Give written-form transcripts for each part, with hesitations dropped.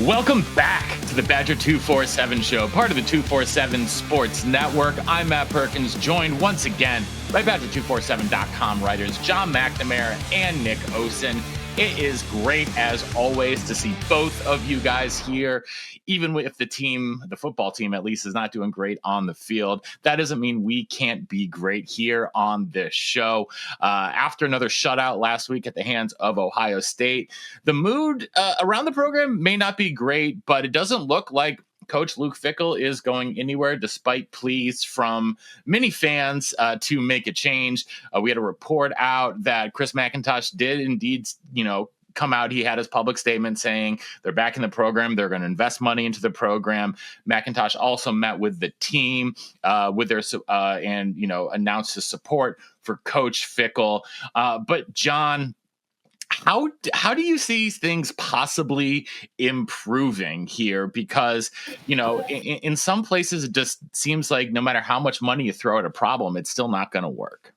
Welcome back to the Badger247 show, part of the 247 Sports Network. I'm Matt Perkins, joined once again by Badger247.com writers John McNamara and Nick Osen. It is great, as always, to see both of you guys here, even if the football team at least, is not doing great on the field. That doesn't mean we can't be great here on this show. After another shutout last week at the hands of Ohio State, the mood around the program may not be great, but it doesn't look like Coach Luke Fickell is going anywhere, despite pleas from many fans to make a change. We had a report out that Chris McIntosh did indeed, come out. He had his public statement saying they're back in the program. They're going to invest money into the program. McIntosh also met with the team with their and announced his support for Coach Fickell. But John, how do you see things possibly improving here? Because, in some places, it just seems like no matter how much money you throw at a problem, it's still not going to work.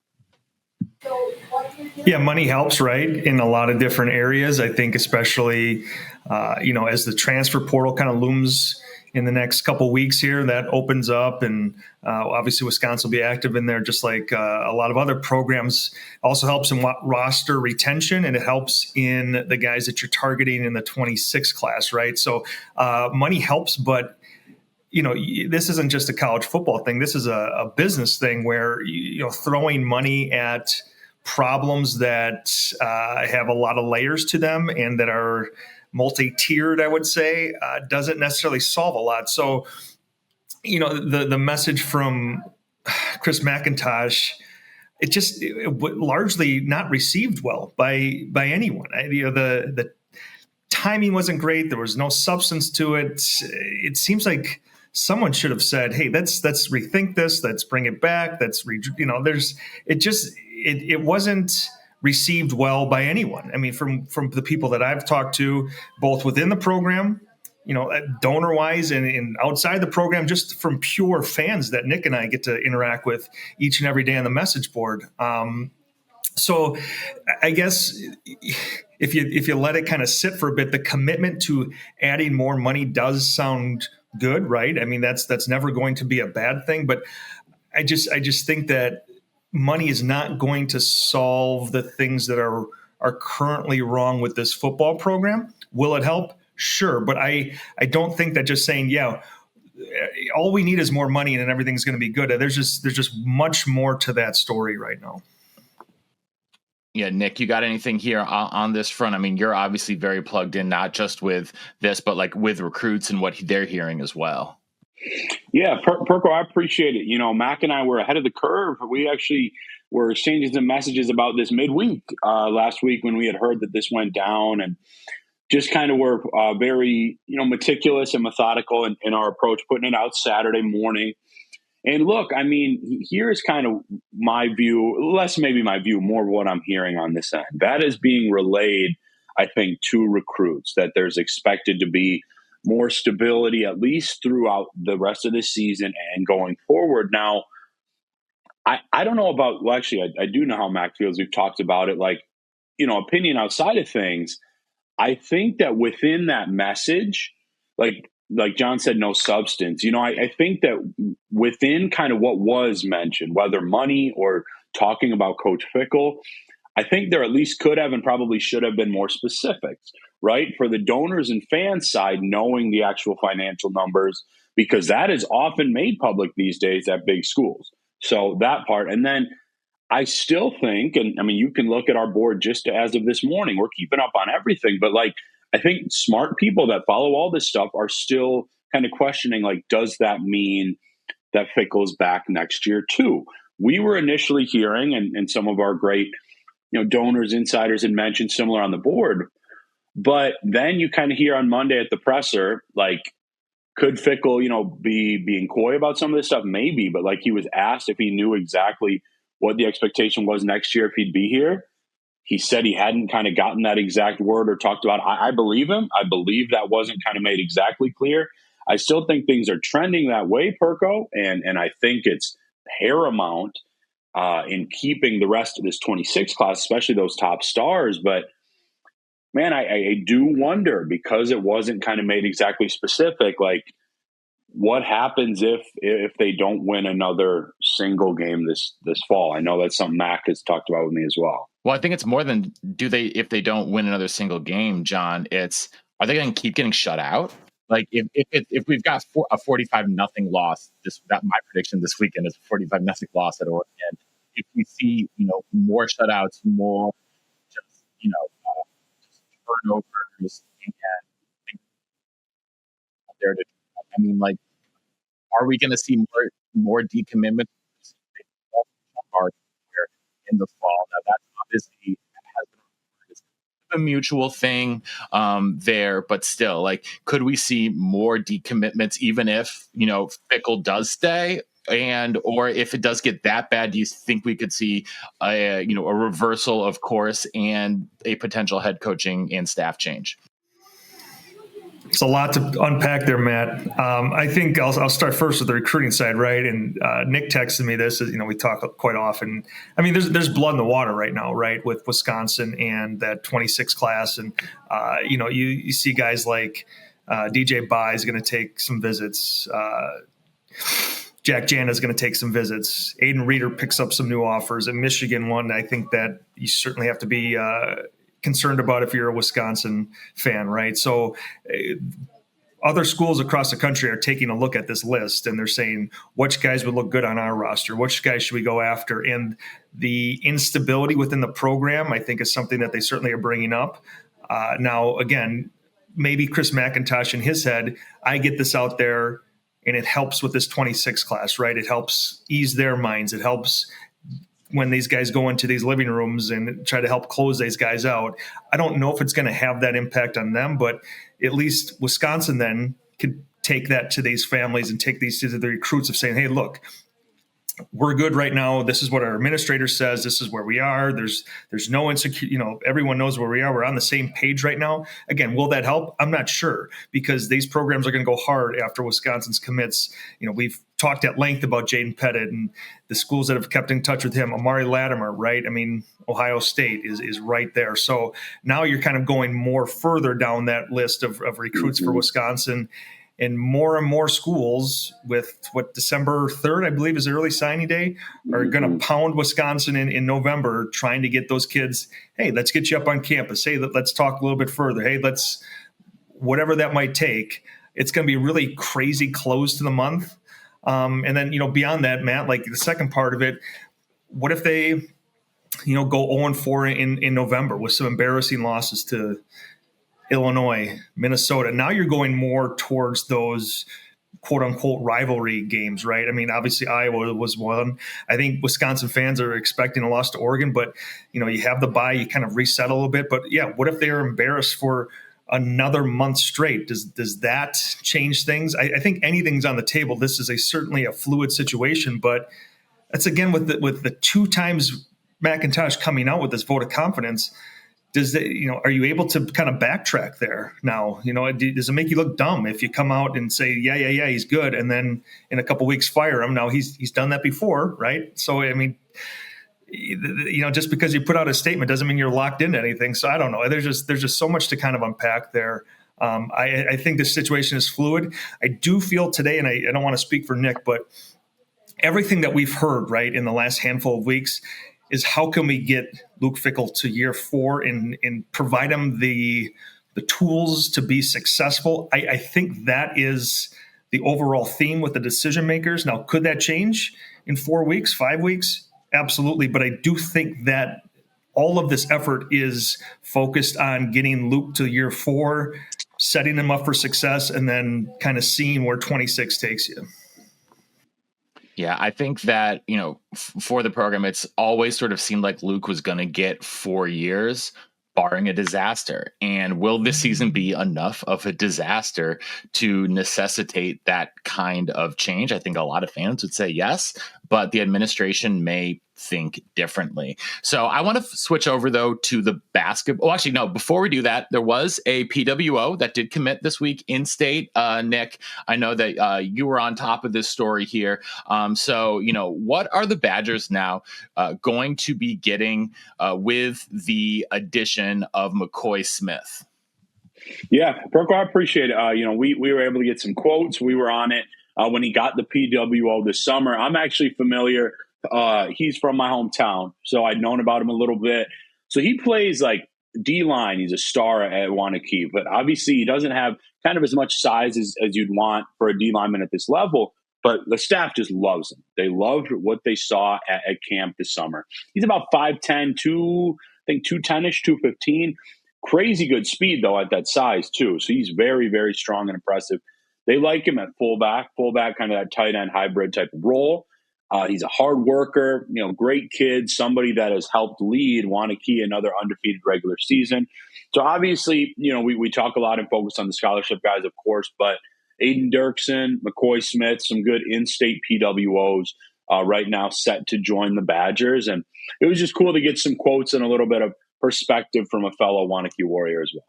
Yeah, money helps, right, in a lot of different areas. I think especially, as the transfer portal kind of looms in the next couple weeks here, that opens up, and obviously Wisconsin will be active in there, just like a lot of other programs. Also helps in roster retention, and it helps in the guys that you're targeting in the 26 class, right? So money helps, but this isn't just a college football thing. This is a business thing where throwing money at problems that have a lot of layers to them and that are multi-tiered, I would say, doesn't necessarily solve a lot. So, the message from Chris McIntosh, it largely not received well by anyone. The timing wasn't great. There was no substance to it. It seems like someone should have said, "Hey, let's rethink this. Let's bring it back. It wasn't received well by anyone. I mean, from the people that I've talked to, both within the program, donor wise, and outside the program, just from pure fans that Nick and I get to interact with each and every day on the message board. So I guess if you let it kind of sit for a bit, the commitment to adding more money does sound good, right? I mean, that's never going to be a bad thing, but I just think that money is not going to solve the things that are currently wrong with this football program. Will it help? Sure. But I don't think that just saying, all we need is more money and everything's going to be good. There's just much more to that story right now. Yeah, Nick, you got anything here on this front? I mean, you're obviously very plugged in, not just with this, but like with recruits and what they're hearing as well. Yeah, Perko, I appreciate it. Mac and I were ahead of the curve. We actually were exchanging some messages about this midweek last week when we had heard that this went down, and just kind of were very, meticulous and methodical in our approach, putting it out Saturday morning. And look, I mean, here's kind of my view, less maybe my view, more what I'm hearing on this end. That is being relayed, I think, to recruits, that there's expected to be more stability, at least throughout the rest of the season and going forward. Now, I don't know about, well, actually, I do know how Mac feels. We've talked about it, like, opinion outside of things. I think that within that message, like John said, no substance. I think that within kind of what was mentioned, whether money or talking about Coach Fickell, I think there at least could have and probably should have been more specifics, right? For the donors and fans side, knowing the actual financial numbers, because that is often made public these days at big schools. So that part. And then I still think, and I mean, you can look at our board just as of this morning, we're keeping up on everything, but I think smart people that follow all this stuff are still kind of questioning, does that mean that Fickell's back next year too? We were initially hearing, and some of our great, donors, insiders had mentioned similar on the board, but then you kind of hear on Monday at the presser, could Fickell, be being coy about some of this stuff? Maybe, but he was asked if he knew exactly what the expectation was next year if he'd be here. He said he hadn't kind of gotten that exact word or talked about. I believe him. I believe that wasn't kind of made exactly clear. I still think things are trending that way, Perko, and I think it's paramount in keeping the rest of this 26 class, especially those top stars. But man, I do wonder, because it wasn't kind of made exactly specific, like what happens if they don't win another single game this fall? I know that's something Mac has talked about with me as well. Well, I think it's more than if they don't win another single game, John, it's, are they going to keep getting shut out? Like if we've got a 45-0 loss, that my prediction this weekend is a 45-0 loss at Oregon. If we see, more shutouts, more just, just turnovers, and there to, I mean, like, are we going to see more decommitment in the fall? Now, that's obviously has been a mutual thing there, but still, like, could we see more decommitments even if Fickell does stay? Or if it does get that bad, do you think we could see a reversal of course and a potential head coaching and staff change? It's a lot to unpack there, Matt. I think I'll start first with the recruiting side, right? And Nick texted me this. We talk quite often. I mean, there's blood in the water right now, right, with Wisconsin and that 26 class, and you see guys like DJ Bai is going to take some visits. Jack Jana is going to take some visits. Aiden Reeder picks up some new offers. And Michigan one, I think that you certainly have to be concerned about if you're a Wisconsin fan, right? So other schools across the country are taking a look at this list and they're saying, which guys would look good on our roster? Which guys should we go after? And the instability within the program, I think, is something that they certainly are bringing up. Now, again, maybe Chris McIntosh in his head, I get this out there and it helps with this 26 class, right? It helps ease their minds. It helps when these guys go into these living rooms and try to help close these guys out. I don't know if it's going to have that impact on them, but at least Wisconsin then could take that to these families and take these to the recruits of saying, hey, look, we're good right now. This is what our administrator says. This is where we are. There's no insecurity. Everyone knows where we are. We're on the same page right now. Again, will that help? I'm not sure, because these programs are going to go hard after Wisconsin's commits. We've talked at length about Jaden Pettit and the schools that have kept in touch with him. Amari Latimer, right? I mean, Ohio State is right there. So now you're kind of going more further down that list of recruits for Wisconsin. And more schools with December 3rd, I believe, is the early signing day, are going to pound Wisconsin in November, trying to get those kids, hey, let's get you up on campus. Hey, let's talk a little bit further. Hey, let's, whatever that might take. It's going to be really crazy close to the month. And then, beyond that, Matt, like the second part of it, what if they, go 0-4 in November with some embarrassing losses to Illinois, Minnesota? Now you're going more towards those quote unquote rivalry games, right? I mean, obviously Iowa was one. I think Wisconsin fans are expecting a loss to Oregon, but you have the bye, you kind of reset a little bit. But yeah, what if they are embarrassed for another month straight? Does that change things? I think anything's on the table. This is certainly a fluid situation, but that's again with the 2 times McIntosh coming out with this vote of confidence. Are you able to kind of backtrack there now? Does it make you look dumb if you come out and say, yeah, he's good, and then in a couple of weeks fire him? Now he's done that before, right? So I mean, just because you put out a statement doesn't mean you're locked into anything. So I don't know. There's just so much to kind of unpack there. I think this situation is fluid. I do feel today, and I don't want to speak for Nick, but everything that we've heard right in the last handful of weeks is how can we get Luke Fickell to year 4 and provide him the tools to be successful. I think that is the overall theme with the decision makers. Now, could that change in 4 weeks, 5 weeks? Absolutely. But I do think that all of this effort is focused on getting Luke to year 4, setting him up for success, and then kind of seeing where 26 takes you. Yeah, I think that, for the program, it's always sort of seemed like Luke was going to get 4 years, barring a disaster. And will this season be enough of a disaster to necessitate that kind of change? I think a lot of fans would say yes, but the administration may think differently. So I want to switch over, though, to the basketball. Oh, actually, no, before we do that, there was a PWO that did commit this week in state. Nick, I know that you were on top of this story here. So, what are the Badgers now going to be getting with the addition of McCoy Smith? Yeah, Perko, I appreciate it. We were able to get some quotes. We were on it when he got the PWO this summer. I'm actually familiar. He's from my hometown, so I'd known about him a little bit. So he plays like D-line. He's a star at Wanakee, but obviously he doesn't have kind of as much size as you'd want for a D lineman at this level. But the staff just loves him. They loved what they saw at camp this summer. He's about 5'10", 210-ish, 215. Crazy good speed, though, at that size, too. So he's very, very strong and impressive. They like him at fullback, kind of that tight end hybrid type of role. He's a hard worker, great kid, somebody that has helped lead Wanakee another undefeated regular season. So obviously, we talk a lot and focus on the scholarship guys, of course, but Aiden Dirksen, McCoy Smith, some good in-state PWOs right now set to join the Badgers. And it was just cool to get some quotes and a little bit of perspective from a fellow Wanakee Warrior as well.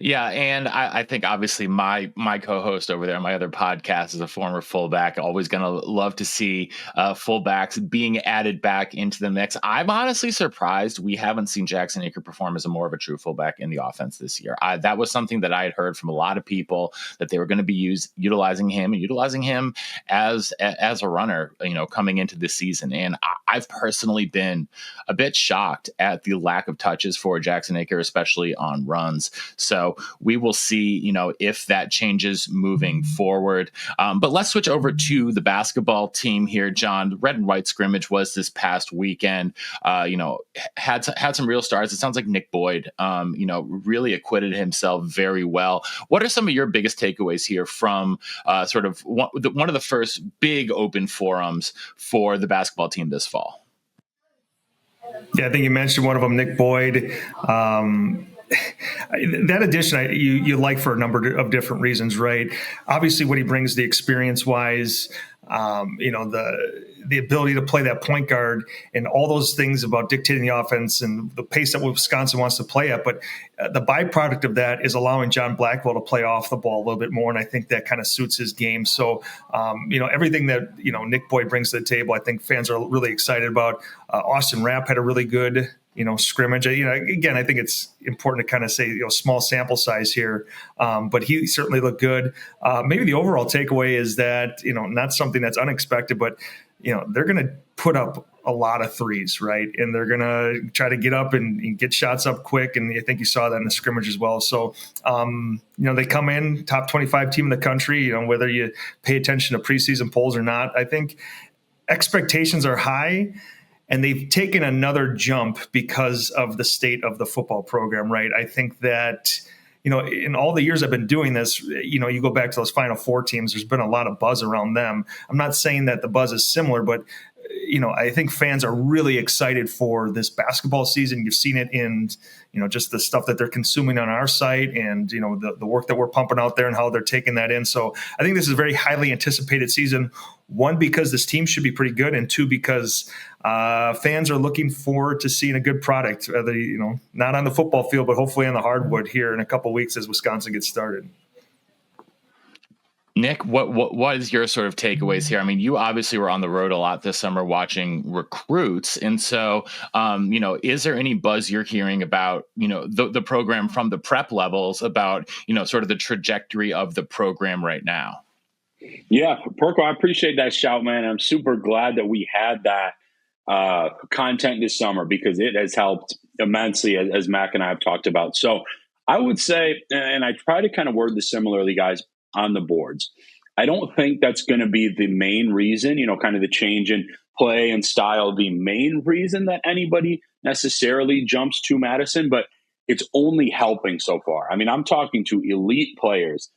Yeah, and I think obviously my co-host over there, my other podcast, is a former fullback. Always going to love to see fullbacks being added back into the mix. I'm honestly surprised we haven't seen Jackson Aker perform as more of a true fullback in the offense this year. That was something that I had heard from a lot of people, that they were going to be utilizing him as a runner, coming into this season. And I've personally been a bit shocked at the lack of touches for Jackson Aker, especially on runs. So we will see, if that changes moving forward. But let's switch over to the basketball team here, John. The red and white scrimmage was this past weekend. Had some real stars. It sounds like Nick Boyd, really acquitted himself very well. What are some of your biggest takeaways here from sort of one of the first big open forums for the basketball team this fall? Yeah, I think you mentioned one of them, Nick Boyd. That addition you like for a number of different reasons, right? Obviously, what he brings, the experience-wise, the ability to play that point guard and all those things about dictating the offense and the pace that Wisconsin wants to play at. But the byproduct of that is allowing John Blackwell to play off the ball a little bit more, and I think that kind of suits his game. So, everything that Nick Boyd brings to the table, I think fans are really excited about. Austin Rapp had a really good scrimmage. Again, I think it's important to kind of say, small sample size here, but he certainly looked good. Maybe the overall takeaway is that, not something that's unexpected, but, they're going to put up a lot of threes, right? And they're going to try to get up and get shots up quick. And I think you saw that in the scrimmage as well. So, they come in top 25 team in the country, whether you pay attention to preseason polls or not. I think expectations are high. And they've taken another jump because of the state of the football program, right? I think that, in all the years I've been doing this, you go back to those Final Four teams, there's been a lot of buzz around them. I'm not saying that the buzz is similar, but, I think fans are really excited for this basketball season. You've seen it in, just the stuff that they're consuming on our site and, the work that we're pumping out there and how they're taking that in. So I think this is a very highly anticipated season. One, because this team should be pretty good, and two, because fans are looking forward to seeing a good product, whether, not on the football field, but hopefully on the hardwood here in a couple of weeks as Wisconsin gets started. Nick, what is your sort of takeaways here? I mean, you obviously were on the road a lot this summer watching recruits. And so, is there any buzz you're hearing about, the program from the prep levels, about, sort of the trajectory of the program right now? Yeah, Perko, I appreciate that shout, man. I'm super glad that we had that content this summer, because it has helped immensely, as Mac and I have talked about. So I would say, and I try to kind of word this similarly, guys, on the boards, I don't think that's going to be the main reason, kind of the change in play and style, the main reason that anybody necessarily jumps to Madison, but it's only helping so far. I mean, I'm talking to elite players.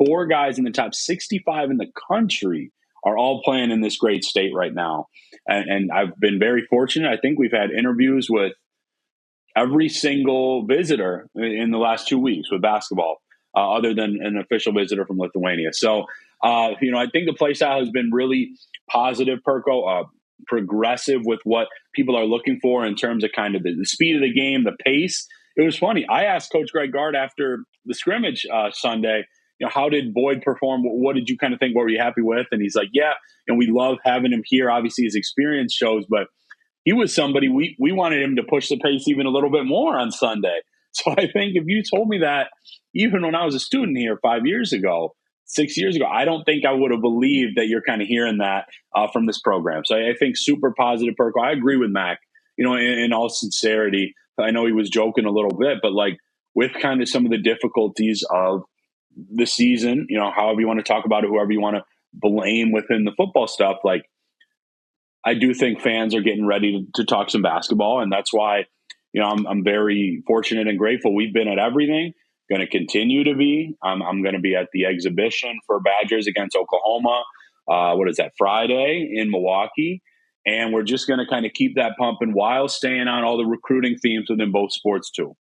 4 guys in the top 65 in the country are all playing in this great state right now. And I've been very fortunate. I think we've had interviews with every single visitor in the last 2 weeks with basketball, other than an official visitor from Lithuania. So, I think the play style has been really positive, Perko. progressive with what people are looking for in terms of kind of the speed of the game, the pace. It was funny. I asked Coach Greg Gard after the scrimmage Sunday, how did Boyd perform? What did you kind of think? What were you happy with? And he's like, yeah, and we love having him here. Obviously, his experience shows, but he was somebody we wanted him to push the pace even a little bit more on Sunday. So I think if you told me that even when I was a student here 5 years ago, 6 years ago, I don't think I would have believed that you're kind of hearing that from this program. So I think super positive, Perko. I agree with Mac, in all sincerity. I know he was joking a little bit, but like with kind of some of the difficulties of the season, however you want to talk about it, whoever you want to blame within the football stuff, like I do think fans are getting ready to talk some basketball. And that's why, I'm very fortunate and grateful. We've been at everything, going to continue to be. I'm going to be at the exhibition for Badgers against Oklahoma. What is that, Friday in Milwaukee? And we're just going to kind of keep that pumping while staying on all the recruiting themes within both sports too.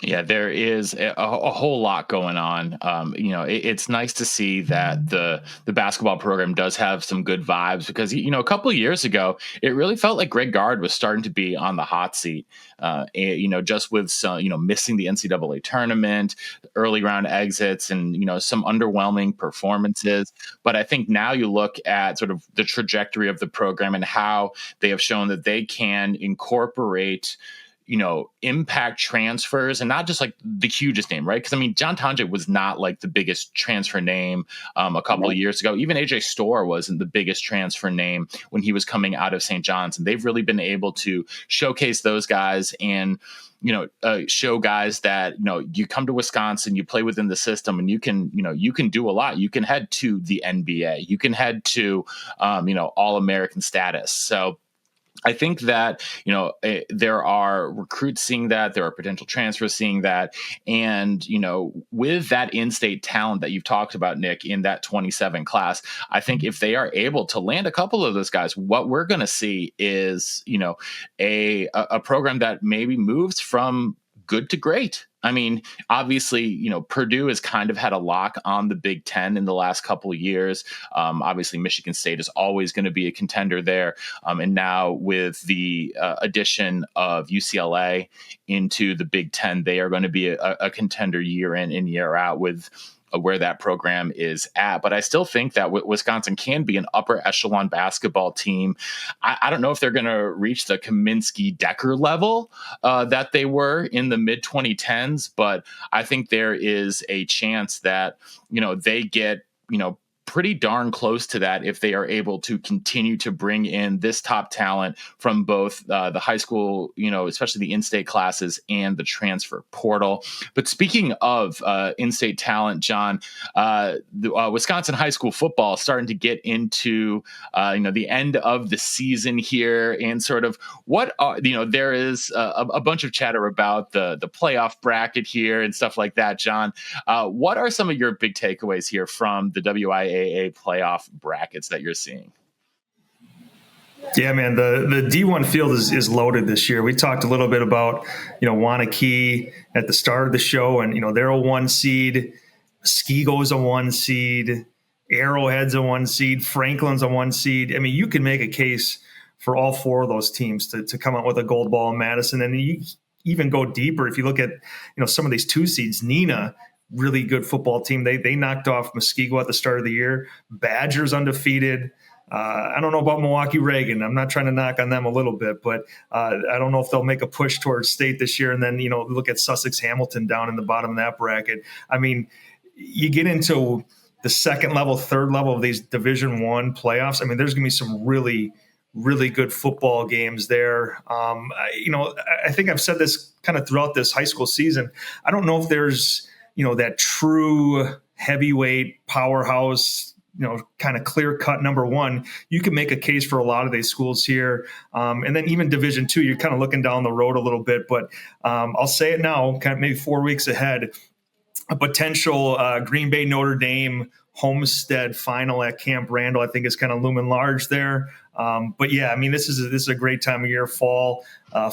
Yeah, there is a whole lot going on. It's nice to see that the basketball program does have some good vibes because, a couple of years ago, it really felt like Greg Gard was starting to be on the hot seat, just with some, missing the NCAA tournament, early round exits and, some underwhelming performances. But I think now you look at sort of the trajectory of the program and how they have shown that they can incorporate impact transfers and not just like the hugest name, right? Because John Tonje was not like the biggest transfer name a couple of years ago. Even AJ Storr wasn't the biggest transfer name when he was coming out of St. John's. And they've really been able to showcase those guys and show guys that, you come to Wisconsin, you play within the system and you can do a lot. You can head to the NBA, you can head to, All-American status. So I think that, there are recruits seeing that, there are potential transfers seeing that. And, with that in-state talent that you've talked about, Nick, in that 27 class, I think if they are able to land a couple of those guys, what we're going to see is, a program that maybe moves from good to great. Obviously, Purdue has kind of had a lock on the Big Ten in the last couple of years. Obviously, Michigan State is always going to be a contender there. And now with the addition of UCLA into the Big Ten, they are going to be a contender year in and year out with where that program is at. But I still think that Wisconsin can be an upper echelon basketball team. I don't know if they're going to reach the Kaminsky-Decker level that they were in the mid-2010s, but I think there is a chance that, they get, pretty darn close to that if they are able to continue to bring in this top talent from both the high school, especially the in-state classes and the transfer portal. But speaking of in-state talent, John, Wisconsin high school football is starting to get into, the end of the season here and sort of there is a bunch of chatter about the playoff bracket here and stuff like that. John, what are some of your big takeaways here from the WIAA playoff brackets that you're seeing? Yeah, man, the D1 field is loaded this year. We talked a little bit about, Wanakee at the start of the show, and, they're a 1 seed. Muskego's a 1 seed. Arrowhead's a 1 seed. Franklin's a 1 seed. You can make a case for all 4 of those teams to come out with a gold ball in Madison. And you even go deeper. If you look at, some of these 2 seeds, Neenah, really good football team. They knocked off Muskego at the start of the year. Badgers undefeated. I don't know about Milwaukee Reagan. I'm not trying to knock on them a little bit, but I don't know if they'll make a push towards state this year. And then, look at Sussex Hamilton down in the bottom of that bracket. You get into the second level, third level of these Division I playoffs. There's going to be some really, really good football games there. I think I've said this kind of throughout this high school season. I don't know if there's, that true heavyweight powerhouse, kind of clear cut number 1. You can make a case for a lot of these schools here. And then even Division II, you're kind of looking down the road a little bit, but I'll say it now, kind of maybe 4 weeks ahead, a potential Green Bay Notre Dame Homestead final at Camp Randall, I think is kind of looming large there. But yeah, this is a great time of year, fall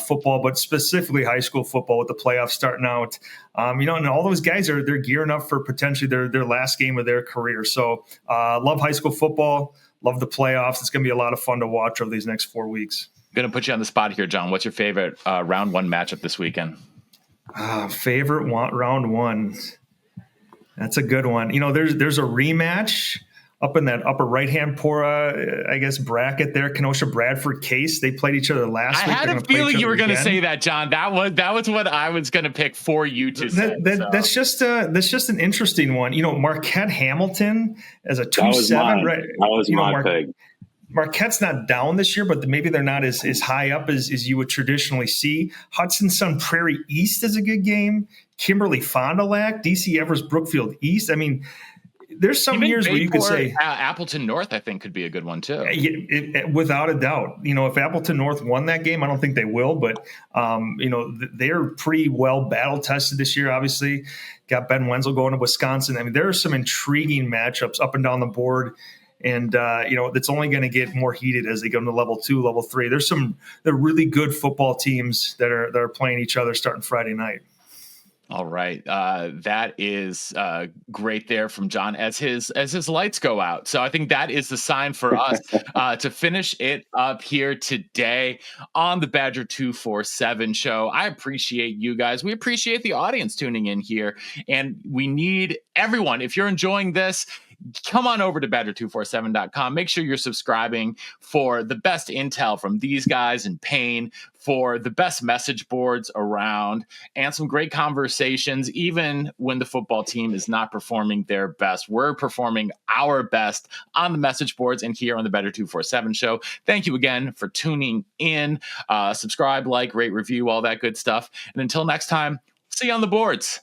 football, but specifically high school football with the playoffs starting out. And all those guys they're gearing up for potentially their last game of their career. So love high school football, love the playoffs. It's going to be a lot of fun to watch over these next 4 weeks. Going to put you on the spot here, John. What's your favorite round one matchup this weekend? Round one. That's a good one. There's a rematch up in that upper right-hand bracket there. Kenosha, Bradford, Case. They played each other last week. I had a feeling you were going to say that, John. That was what I was going to pick for you to say. That's just an interesting one. Marquette Hamilton as a 2-7. Right? That was my pick. Marquette's not down this year, but maybe they're not as high up as you would traditionally see. Hudson Sun Prairie East is a good game. Kimberly Fond du Lac, DC Evers Brookfield East. I mean, there's some years where you could say Appleton North, I think, could be a good one too. Without a doubt. If Appleton North won that game, I don't think they will, but they're pretty well battle tested this year. Obviously, got Ben Wenzel going to Wisconsin. I mean, there are some intriguing matchups up and down the board. And, it's only going to get more heated as they go into level 2, level 3. They're really good football teams that are playing each other starting Friday night. All right. That is great there from John as his lights go out. So I think that is the sign for us to finish it up here today on the Badger247 show. I appreciate you guys. We appreciate the audience tuning in here. And we need everyone. If you're enjoying this, come on over to Badger247.com. Make sure you're subscribing for the best intel from these guys in Payne, for the best message boards around, and some great conversations. Even when the football team is not performing their best, we're performing our best on the message boards and here on the Badger247 show. Thank you again for tuning in. Subscribe, like, rate, review, all that good stuff. And until next time, see you on the boards.